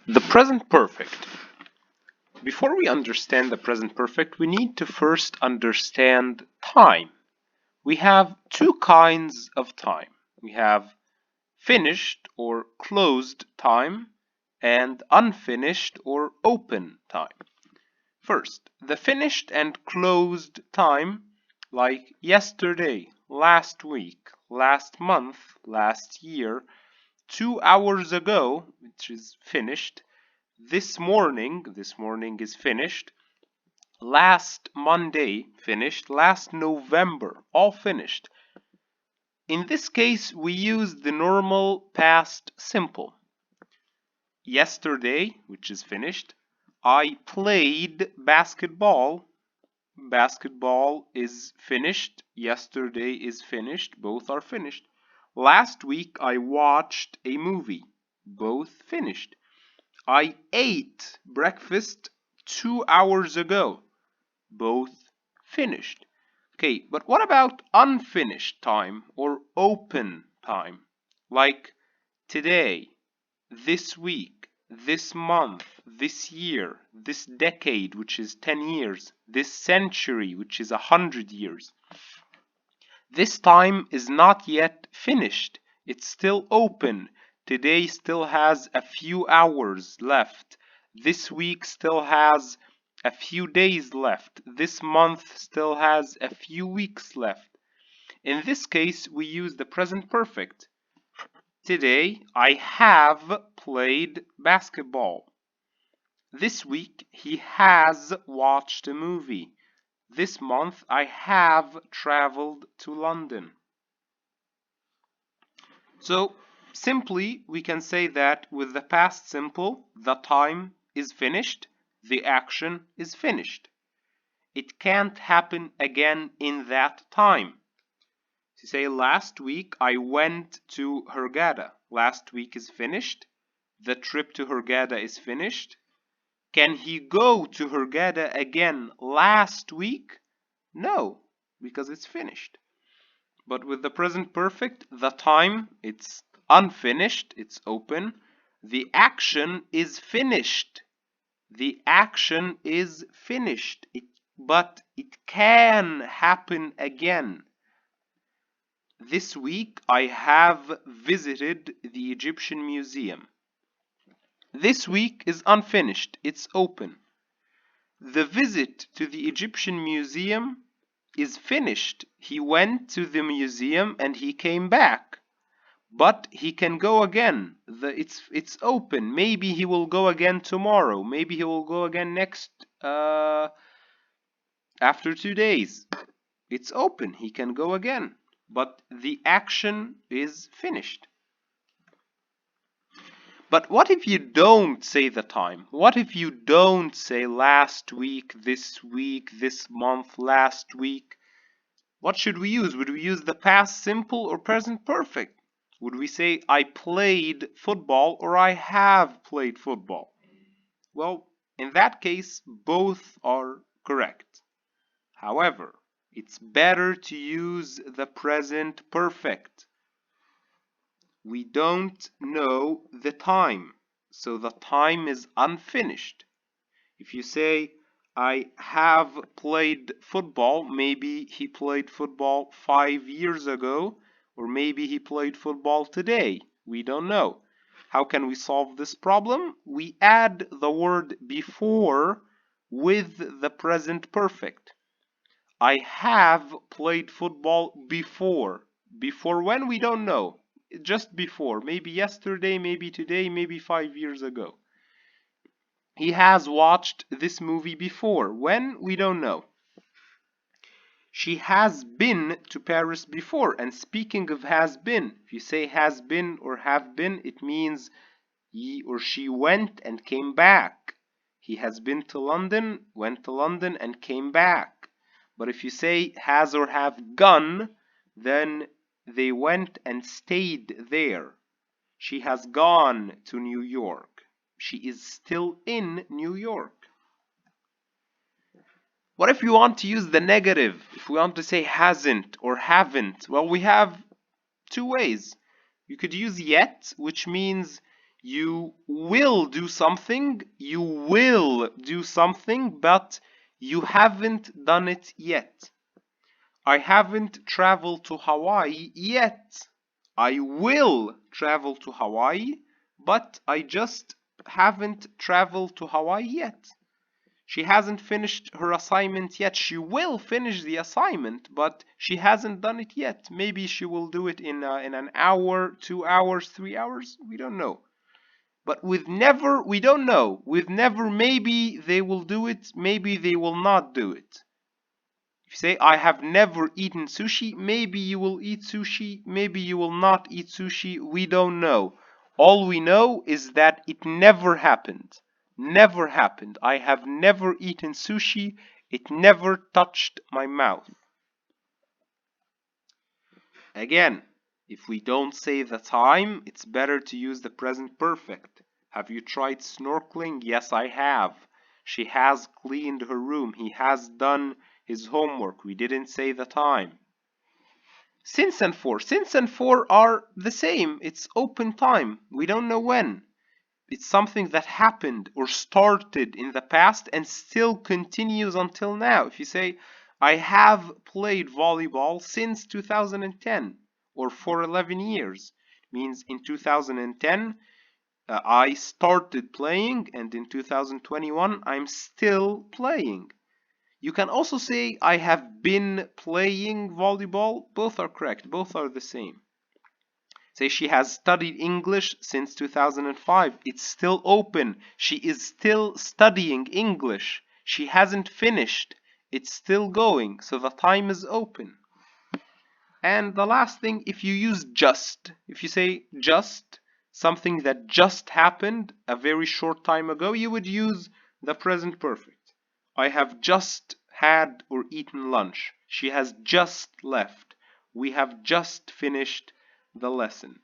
The present perfect. Before we understand the present perfect, we need to first understand time. We have two kinds of time. We have finished or closed time and unfinished or open time. First, the finished and closed time, like yesterday, last week, last month, last year, 2 hours ago, which is finished, this morning is finished, last Monday finished, last November, all finished. In this case, we use the normal past simple. Yesterday, which is finished, I played basketball. Basketball is finished. Yesterday is finished. Both are finished. Last week, I watched a movie. Both finished. I ate breakfast 2 hours ago. Both finished. Okay, but what about unfinished time or open time? Like today, this week, this month, this year, this decade, which is 10 years, this century, which is 100 years. This time is not yet finished. It's still open. Today still has a few hours left. This week still has a few days left. This month still has a few weeks left. In this case, we use the present perfect. Today, I have played basketball. This week, he has watched a movie. This month, I have traveled to London. So, simply, we can say that with the past simple, the time is finished, the action is finished. It can't happen again in that time. So say, last week I went to Hurghada. Last week is finished. The trip to Hurghada is finished. Can he go to Hurghada again last week? No, because it's finished. But with the present perfect, the time, it's unfinished, it's open. The action is finished. The action is finished, but it can happen again. This week I have visited the Egyptian Museum. This week is unfinished, it's open. The visit to the Egyptian Museum is finished. He went to the museum and he came back. But he can go again. It's open. Maybe he will go again tomorrow. Maybe he will go again next after 2 days. It's open. He can go again. But the action is finished. But what if you don't say the time? What if you don't say last week, this month, last week? What should we use? Would we use the past simple or present perfect? Would we say I played football or I have played football? Well, in that case, both are correct. However, it's better to use the present perfect. We don't know the time, so the time is unfinished. If you say I have played football, maybe he played football 5 years ago, or maybe he played football today. We don't know. How can we solve this problem? We add the word before with the present perfect. I have played football before. Before when? We don't know. Just before. Maybe yesterday, maybe today, maybe 5 years ago. He has watched this movie before. When? We don't know. She has been to Paris before. And speaking of has been, if you say has been or have been, it means he or she went and came back. He has been to London, went to London and came back. But if you say has or have gone, then they went and stayed there. She has gone to New York. She is still in New York. What if we want to use the negative? If we want to say hasn't or haven't, well, we have two ways. You could use yet, which means You will do something, but you haven't done it yet. I haven't traveled to Hawaii yet. I will travel to Hawaii, but I just haven't traveled to Hawaii yet. She hasn't finished her assignment yet. She will finish the assignment, but she hasn't done it yet. Maybe she will do it in an hour, 2 hours, 3 hours. We don't know. But with never, we don't know. With never, maybe they will do it, maybe they will not do it. If you say, I have never eaten sushi, maybe you will eat sushi, maybe you will not eat sushi. We don't know. All we know is that it never happened. Never happened. I have never eaten sushi. It never touched my mouth. Again, if we don't say the time, it's better to use the present perfect. Have you tried snorkeling? Yes, I have. She has cleaned her room. He has done his homework. We didn't say the time. Since and for. Since and for are the same. It's open time. We don't know when. It's something that happened or started in the past and still continues until now. If you say, I have played volleyball since 2010 or for 11 years, it means in 2010 I started playing and in 2021 I'm still playing. You can also say, I have been playing volleyball. Both are correct. Both are the same. Say she has studied English since 2005. It's still open. She is still studying English. She hasn't finished. It's still going. So the time is open. And the last thing, if you use just, if you say just, something that just happened a very short time ago, you would use the present perfect. I have just had or eaten lunch. She has just left. We have just finished the lesson.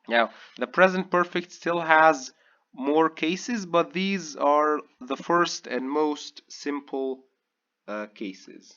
Now, the present perfect still has more cases, but these are the first and most simple cases.